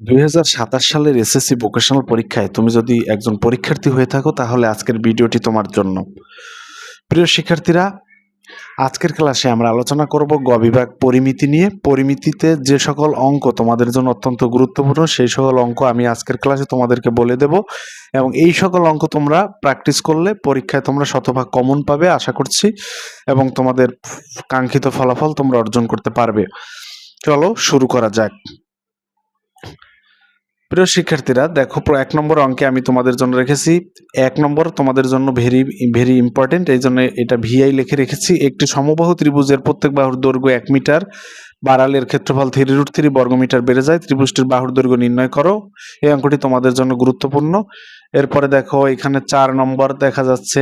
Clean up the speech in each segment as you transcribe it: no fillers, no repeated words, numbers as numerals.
2027 সালের SSC vocational পরীক্ষায় তুমি যদি একজন পরীক্ষার্থী হয়ে থাকো তাহলে আজকের ভিডিওটি তোমার জন্য। প্রিয় শিক্ষার্থীরা, আজকের ক্লাসে আমরা আলোচনা করব গ বিভাগ পরিমিতি নিয়ে। পরিমিতিতে যে সকল অঙ্ক তোমাদের জন্য অত্যন্ত গুরুত্বপূর্ণ সেই সকল অঙ্ক আমি আজকের ক্লাসে তোমাদেরকে বলে দেব, এবং এই সকল অঙ্ক তোমরা প্র্যাকটিস করলে পরীক্ষায় তোমরা শতভাগ কমন পাবে আশা করছি, এবং তোমাদের কাঙ্ক্ষিত ফলাফল তোমরা অর্জন করতে পারবে। চলো শুরু করা যাক। প্রিয় শিক্ষার্থীরা, দেখো, 1 নম্বর অঙ্কে আমি তোমাদের জন্য রেখেছি 1 নম্বর তোমাদের জন্য ভেরি ভেরি ইম্পর্টেন্ট, এই জন্য এটা ভিআই লিখে রেখেছি। একটি সমবাহু ত্রিভুজের প্রত্যেক বাহুর দৈর্ঘ্য 1 মিটার, বাড়ালের ক্ষেত্রফল 3√3 বর্গমিটার বেড়ে যায়, ত্রিভুজটির বাহুর দৈর্ঘ্য নির্ণয় করো। এই অঙ্কটি তোমাদের জন্য গুরুত্বপূর্ণ। এরপরে দেখো, এখানে 4 নম্বর দেখা যাচ্ছে,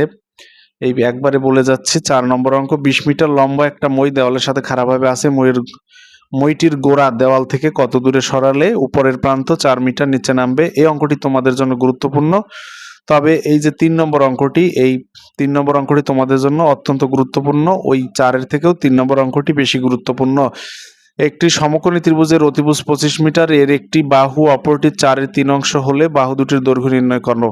এই একবারে বলে যাচ্ছি। 4 নম্বর অঙ্ক, 20 মিটার লম্বা একটা মই দেওয়ালের সাথে খারাপভাবে আছে। মইটির গোড়া দেওয়াল থেকে কত দূরে সরালে উপরের প্রান্ত 4 মিটার নিচে নামবে। এই অঙ্কটি তোমাদের জন্য গুরুত্বপূর্ণ। তবে এই যে 3 নম্বর অঙ্কটি, এই 3 নম্বর অঙ্কটি তোমাদের জন্য অত্যন্ত গুরুত্বপূর্ণ। ওই 4-এর থেকেও 3 নম্বর অঙ্কটি বেশি গুরুত্বপূর্ণ। একটি সমকোণী ত্রিভুজের অতিভুজ 25 মিটার, এর একটি বাহু অপরটির 4-3 অংশ হলে বাহু দুটির দৈর্ঘ্য নির্ণয় করো।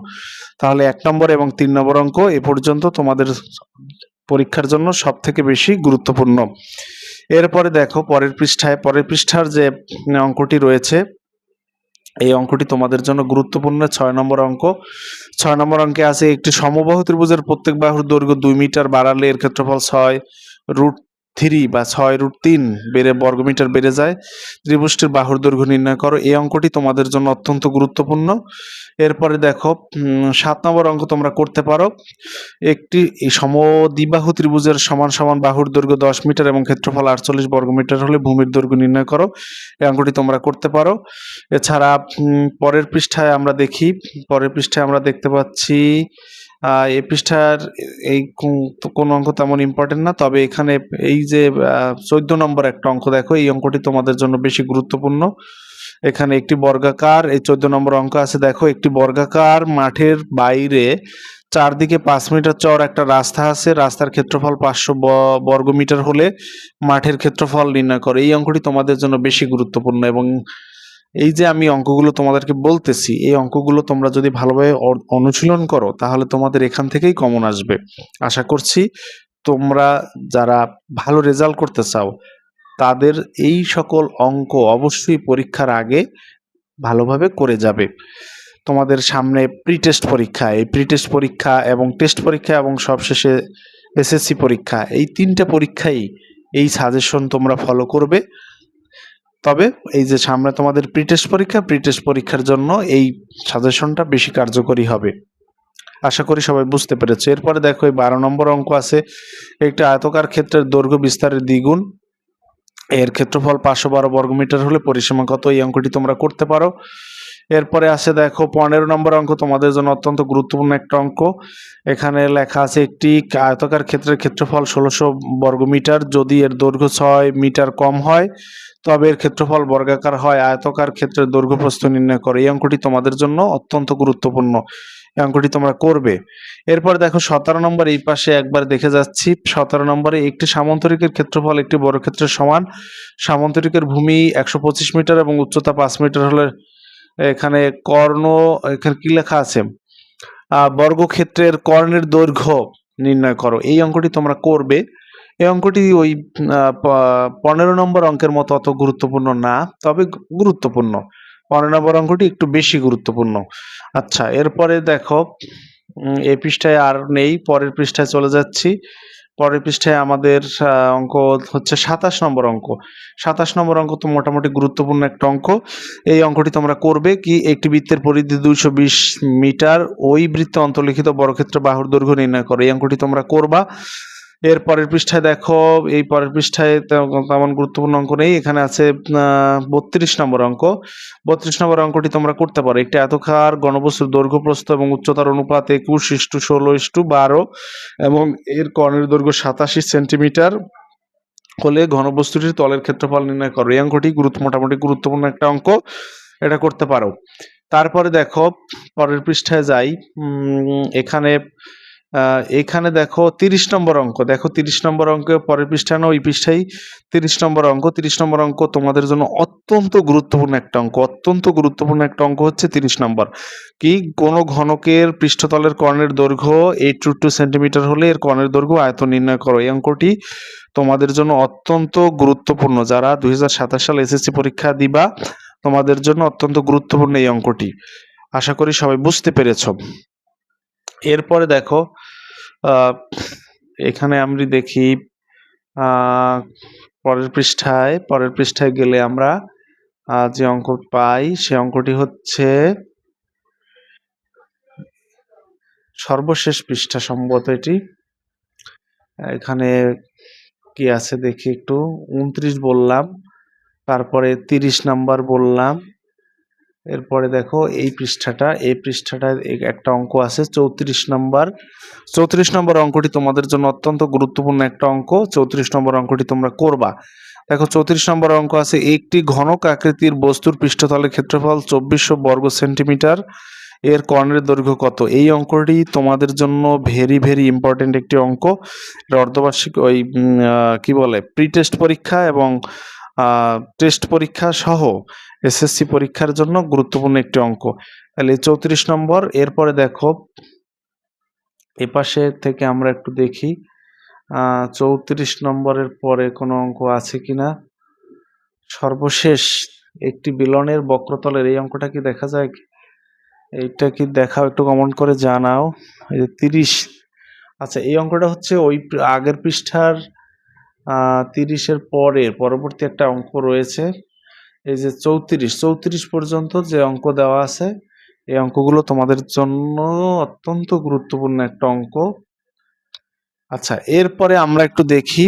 তাহলে 1 নম্বর এবং 3 নম্বর অঙ্ক এ পর্যন্ত তোমাদের পরীক্ষার জন্য সব থেকে বেশি গুরুত্বপূর্ণ। এরপরে দেখো, পরের পৃষ্ঠার যে অঙ্কটি রয়েছে, এই অঙ্কটি তোমাদের জন্য গুরুত্বপূর্ণ। 6 নম্বর অঙ্ক। 6 নম্বর অঙ্কে আছে, একটি সমবাহু ত্রিভুজের প্রত্যেক বাহুর দৈর্ঘ্য 2 মিটার, বাড়ালে এর ক্ষেত্রফল 6√3 বা 6√3 বর্গমিটার বেড়ে যায়, ত্রিভুজটির বাহুর দৈর্ঘ্য নির্ণয় করো। এই অঙ্কটি তোমাদের জন্য অত্যন্ত গুরুত্বপূর্ণ। এরপরে দেখো, 7 নম্বর অঙ্ক তোমরা করতে পারো। একটি সমদ্বিবাহু ত্রিভুজের সমান সমান বাহুর দৈর্ঘ্য 10 মিটার এবং ক্ষেত্রফল 48 বর্গমিটার হলে ভূমির দৈর্ঘ্য নির্ণয় করো। এই অঙ্কটি তোমরা করতে পারো। এছাড়া পরের পৃষ্ঠায় আমরা দেখতে পাচ্ছি, এই পৃষ্ঠার এই কোন অঙ্ক তেমন ইম্পর্টেন্ট না, তবে এখানে এই যে 14 নম্বর একটা অঙ্ক দেখো, এই অঙ্কটি তোমাদের জন্য বেশি গুরুত্বপূর্ণ। এখানে একটি বর্গাকার, এই 14 নম্বর অঙ্ক আছে, দেখো, একটি বর্গাকার মাঠের বাইরে চারদিকে 5 মিটার চওড়া একটা রাস্তা আছে, রাস্তার ক্ষেত্রফল 500 বর্গমিটার হলে মাঠের ক্ষেত্রফল নির্ণয় করো। এই অঙ্কটি তোমাদের জন্য বেশি গুরুত্বপূর্ণ। এবং এই যে আমি অঙ্কগুলো তোমাদেরকে বলতেছি, এই অঙ্কগুলো তোমরা যদি ভালোভাবে অনুশীলন করো তাহলে তোমাদের এখান থেকেই কমন আসবে। আশা করছি তোমরা যারা ভালো রেজাল্ট করতে চাও তাদের এই সকল অঙ্ক অবশ্যই পরীক্ষার আগে ভালোভাবে করে যাবে। তোমাদের সামনে প্রি-টেস্ট পরীক্ষা, এই প্রি-টেস্ট পরীক্ষা এবং টেস্ট পরীক্ষা এবং সবশেষে এসএসসি পরীক্ষা, এই 3টে পরীক্ষাই এই সাজেশন তোমরা ফলো করবে। তবে এই যে সামনে তোমাদের প্রি-টেস্ট পরীক্ষার জন্য এই সাজেশনটা বেশি কার্যকরী হবে। আশা করি সবাই বুঝতে পেরেছে। এরপরে দেখো, এই 12 নম্বর অঙ্ক আছে, একটা আয়তকার ক্ষেত্রের দৈর্ঘ্য বিস্তারের দ্বিগুণ, এর ক্ষেত্রফল 512 বর্গমিটার হলে পরিসীমা কত। এই অঙ্কটি তোমরা করতে পারো। এরপরে আসে দেখো, 15 নম্বর অঙ্ক তোমাদের জন্য অত্যন্ত গুরুত্বপূর্ণ একটা অঙ্ক। এখানে লেখা আছে, একটি আয়তকার ক্ষেত্রের ক্ষেত্রফল 1600 বর্গমিটার, যদি এর দৈর্ঘ্য 6 মিটার কম হয় তবে এর ক্ষেত্রফল বর্গাকার হয়। আয়তকার ক্ষেত্রের দৈর্ঘ্য প্রস্থ নির্ণয় করো। এই অঙ্কটি তোমাদের জন্য অত্যন্ত গুরুত্বপূর্ণ, এই অঙ্কটি তোমরা করবে। এরপর দেখো 17 নম্বর, এই পাশে একবার দেখে যাচ্ছি। 17 নম্বরে, একটি সামান্তরিকের ক্ষেত্রফল একটি বর্গক্ষেত্রের সমান, সামান্তরিকের ভূমি 125 মিটার এবং উচ্চতা 5 মিটার হলে এখানে এখানে কি লেখা আছে, বর্গক্ষেত্রের কর্ণের দৈর্ঘ্য নির্ণয় করো। এই অঙ্কটি তোমরা করবে। এই অঙ্কটি ওই 15 নম্বর অঙ্কের মতো অত গুরুত্বপূর্ণ না, তবে গুরুত্বপূর্ণ। 15 নম্বর অঙ্কটি একটু বেশি গুরুত্বপূর্ণ। আচ্ছা, এরপরে দেখো, এই পৃষ্ঠায় আর নেই, পরের পৃষ্ঠায় চলে যাচ্ছি। পরের পৃষ্ঠায় আমাদের অঙ্ক হচ্ছে 27 নম্বর অঙ্ক। 27 নম্বর অঙ্ক তো মোটামুটি গুরুত্বপূর্ণ একটা অঙ্ক। এই অঙ্কটি তোমরা করবে কি, একটি বৃত্তের পরিধি 220 মিটার, ওই বৃত্তে অন্তর্লিখিত বর্গক্ষেত্র বাহুর দৈর্ঘ্য নির্ণয় করো। এই অঙ্কটি তোমরা করবা। এর পরের পৃষ্ঠায় দেখো, এই পরের পৃষ্ঠায় তেমন গুরুত্বপূর্ণ অঙ্ক নেই। এখানে আছে 32 নম্বর অঙ্ক। 32 নম্বর অঙ্কটি তোমরা করতে পারো। একটি আয়তকার ঘনবস্তুর দৈর্ঘ্য, প্রস্থ এবং উচ্চতার অনুপাত 21:16:12 এবং এর কর্ণের দৈর্ঘ্য 87 সেন্টিমিটার হলে ঘনবস্তুটির তলের ক্ষেত্রফল নির্ণয় করো। এই অঙ্কটি মোটামুটি গুরুত্বপূর্ণ একটা অঙ্ক, এটা করতে পারো। তারপরে দেখো, পরের পৃষ্ঠায় যাই। এখানে এখানে দেখো 30 নম্বর অঙ্ক, দেখো 30 নম্বর অঙ্ক পরের পৃষ্ঠায় না ওই পৃষ্ঠায় 30 নম্বর অঙ্ক। 30 নম্বর অঙ্ক তোমাদের জন্য অত্যন্ত গুরুত্বপূর্ণ একটা অঙ্ক, অত্যন্ত গুরুত্বপূর্ণ একটা অঙ্ক হচ্ছে 30 নম্বর। কি, কোন ঘনকের পৃষ্ঠতলের কর্ণের দৈর্ঘ্য 8 সেন্টিমিটার হলে এর কর্ণের দৈর্ঘ্য আয়তন নির্ণয় করো। এই অঙ্কটি তোমাদের জন্য অত্যন্ত গুরুত্বপূর্ণ। যারা 2027 সাল এসএসসি পরীক্ষা দিবা তোমাদের জন্য অত্যন্ত গুরুত্বপূর্ণ এই অঙ্কটি। আশা করি সবাই বুঝতে পেরেছো। এরপরে দেখো এখানে আমরা দেখি পরের পৃষ্ঠায় গেলে আমরা যে অঙ্ক পাই সে অঙ্কটি হচ্ছে সর্বশেষ পৃষ্ঠা সম্ভবত এটি। এখানে কি আছে দেখি একটু, 29 বললাম, তারপরে 30 নাম্বার বললাম, এরপরে দেখো এই পৃষ্ঠাটায় একটা অঙ্ক আছে 34 নম্বর। 34 নম্বর অঙ্কটি তোমাদের জন্য অত্যন্ত গুরুত্বপূর্ণ একটা অঙ্ক। 34 নম্বর অঙ্কটি তোমরা করবা। দেখো 34 নম্বর অঙ্ক আছে, একটি ঘনক আকৃতির বস্তুর পৃষ্ঠতলের ক্ষেত্রফল 2400 বর্গ সেন্টিমিটার, এর কর্ণের দৈর্ঘ্য কত? এই অঙ্কটি তোমাদের জন্য ভেরি ভেরি ইম্পর্টেন্ট একটি অঙ্ক। অর্ধবার্ষিক ওই কি বলে প্রি টেস্ট পরীক্ষা এবং টেস্ট পরীক্ষা সহ এসএসসি পরীক্ষার জন্য গুরুত্বপূর্ণ একটি অঙ্ক। তাহলে 34 নম্বর। এরপরে দেখো এপাশে থেকে আমরা একটু দেখি 34 নম্বরের পরে কোনো অঙ্ক আছে কিনা। সর্বশেষ একটি বেলনের বক্রতলের, এই অঙ্কটা কি দেখা যায়? এইটা কি দেখাও, একটু কমেন্ট করে জানাও। এই যে 30, আচ্ছা এই অঙ্কটা হচ্ছে ওই আগের পৃষ্ঠার 30-এর পরবর্তী একটা অঙ্ক রয়েছে। এই যে 34 পর্যন্ত যে অঙ্ক দেওয়া আছে এই অঙ্কগুলো তোমাদের জন্য অত্যন্ত গুরুত্বপূর্ণ একটা অঙ্ক। আচ্ছা এরপরে আমরা একটু দেখি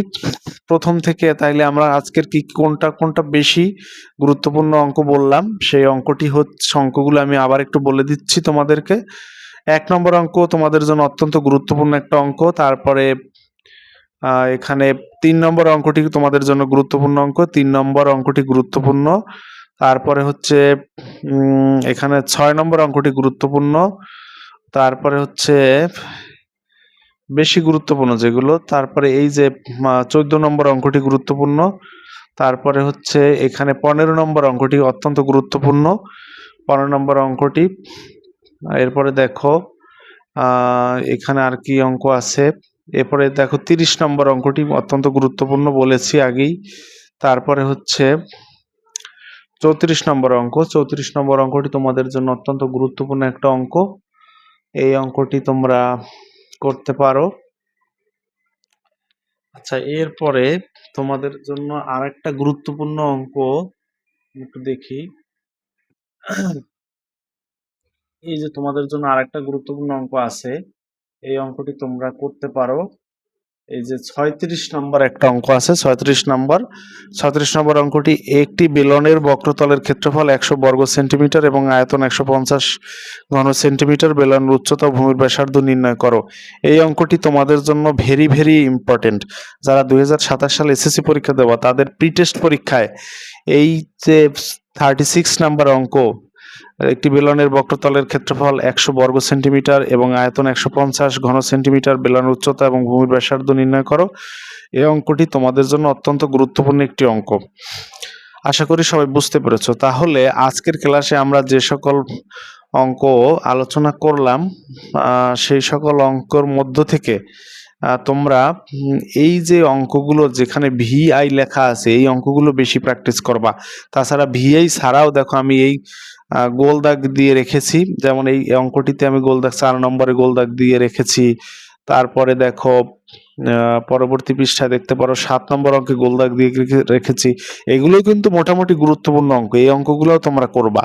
প্রথম থেকে, তাইলে আমরা আজকের কি কোনটা বেশি গুরুত্বপূর্ণ অঙ্ক বললাম সেই অঙ্কটি হচ্ছে, অঙ্কগুলো আমি আবার একটু বলে দিচ্ছি তোমাদেরকে। 1 নম্বর অঙ্ক তোমাদের জন্য অত্যন্ত গুরুত্বপূর্ণ একটা অঙ্ক। তারপরে এখানে 3 নম্বর অঙ্কটি তোমাদের জন্য গুরুত্বপূর্ণ অঙ্ক, 3 নম্বর অঙ্কটি গুরুত্বপূর্ণ। তারপরে হচ্ছে এখানে 6 নম্বর অঙ্কটি গুরুত্বপূর্ণ। তারপরে হচ্ছে বেশি গুরুত্বপূর্ণ যেগুলো, তারপরে এই যে 14 নম্বর অঙ্কটি গুরুত্বপূর্ণ। তারপরে হচ্ছে এখানে 15 নম্বর অঙ্কটি অত্যন্ত গুরুত্বপূর্ণ, 15 নম্বর অঙ্কটি। এরপরে দেখো এখানে আর কি অঙ্ক আছে। এরপরে দেখো 30 নম্বর অঙ্কটি অত্যন্ত গুরুত্বপূর্ণ বলেছি আগেই। তারপরে হচ্ছে 34 নম্বর অঙ্ক। 34 নম্বর অঙ্কটি তোমাদের জন্য অত্যন্ত গুরুত্বপূর্ণ একটা অঙ্ক। এই অঙ্কটি তোমরা করতে পারো। আচ্ছা এরপরে তোমাদের জন্য আরেকটা গুরুত্বপূর্ণ অঙ্ক একটু দেখি। এই যে তোমাদের জন্য আরেকটা গুরুত্বপূর্ণ অঙ্ক আছে, এই অঙ্কটি তোমরা করতে পারো। এই যে 36 নম্বর একটা অঙ্ক আছে, 36 নম্বর অঙ্কটি, একটি বেলনের বক্রতলের ক্ষেত্রফল 100 বর্গ সেন্টিমিটার এবং আয়তন 150 ঘন সেন্টিমিটার, বেলনের উচ্চতা ও ভূমির ব্যাসার্ধ নির্ণয় করো। এই অঙ্কটি তোমাদের জন্য ভেরি ভেরি ইম্পর্টেন্ট। যারা 2027 সাল এসএসসি পরীক্ষা দেওয়া তাদের প্রি টেস্ট পরীক্ষায় এই যে 36 নম্বর অঙ্ক, একটি বেলনের বক্রতলের ক্ষেত্রফল 100 বর্গ সেন্টিমিটার এবং আয়তন 150 ঘন সেন্টিমিটার, বেলনের উচ্চতা এবং ভূমির ব্যাসার্ধ নির্ণয় করো। এই অঙ্কটি তোমাদের জন্য অত্যন্ত গুরুত্বপূর্ণ একটি অঙ্ক। আশা করি সবাই বুঝতে পেরেছো। তাহলে আজকের ক্লাসে আমরা যে সকল অঙ্ক আলোচনা করলাম সেই সকল অঙ্কর মধ্য থেকে তোমরা এই যে অঙ্কগুলো যেখানে ভিআই লেখা আছে এই অঙ্কগুলো বেশি প্র্যাকটিস করবা। তাছাড়া ভিআই ছাড়াও দেখো আমি এই গোল দাগ দিয়ে রেখেছি, যেমন এই অঙ্কটিতে আমি গোল দাগ 4 নম্বরে গোল দাগ দিয়ে রেখেছি। তারপরে দেখো পরবর্তী পৃষ্ঠায় দেখতে পারো 7 নম্বর অঙ্কে গোল দাগ দিয়ে রেখেছি। এগুলো কিন্তু মোটামুটি গুরুত্বপূর্ণ অঙ্ক, এই অঙ্কগুলো তোমরা করবা।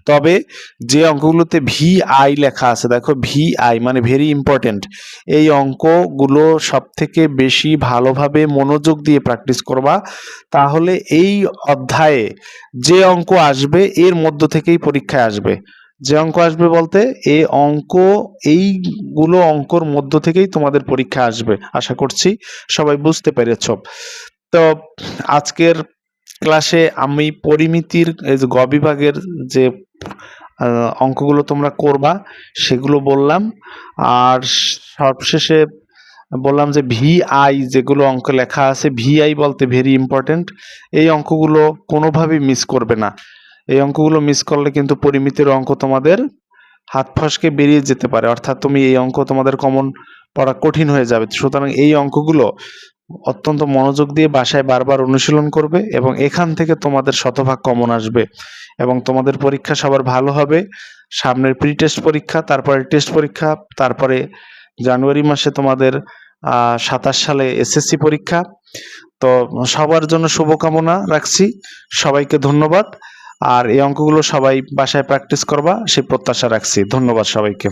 তবে যে অঙ্কগুলোতে ভিআই লেখা আছে, দেখো ভিআই মানে ভেরি ইম্পর্টেন্ট, এই অঙ্কগুলো সব থেকে বেশি ভালোভাবে মনোযোগ দিয়ে প্র্যাকটিস করবা। তাহলে এই অধ্যায়ে যে অঙ্ক আসবে এর মধ্য থেকেই পরীক্ষায় আসবে। যে অঙ্ক আসবে বলতে এইগুলো অঙ্কর মধ্য থেকেই তোমাদের পরীক্ষা আসবে। আশা করছি সবাই বুঝতে পেরেছ। তো আজকের ক্লাসে আমি পরিমিতির এই যে গ বিভাগের যে অঙ্কগুলো তোমরা করবা সেগুলো বললাম। আর সবশেষে বললাম যে ভিআই যেগুলো অঙ্ক লেখা আছে, ভিআই বলতে ভেরি ইম্পর্টেন্ট। এই অঙ্কগুলো কোনোভাবেই মিস করবে না। এই অঙ্কগুলো মিস করলে কিন্তু পরিমিতির অঙ্ক তোমাদের হাত ফসকে বেরিয়ে যেতে পারে, অর্থাৎ তুমি এই অঙ্ক তোমাদের কমন পড়া কঠিন হয়ে যাবে। সুতরাং এই অঙ্কগুলো অত্যন্ত মনোযোগ দিয়ে বাসায় বারবার অনুশীলন করবে এবং এখান থেকে তোমাদের শতভাগ কমন আসবে এবং তোমাদের পরীক্ষা সবার ভালো হবে। সামনের প্রি টেস্ট পরীক্ষা, তারপরে টেস্ট পরীক্ষা, তারপরে জানুয়ারি মাসে তোমাদের 27 সালে এসএসসি পরীক্ষা। তো সবার জন্য শুভকামনা রাখছি, সবাইকে ধন্যবাদ। আর এই অঙ্কগুলো সবাই বাসায় প্র্যাকটিস করবা সেই প্রত্যাশা রাখছি। ধন্যবাদ সবাইকে।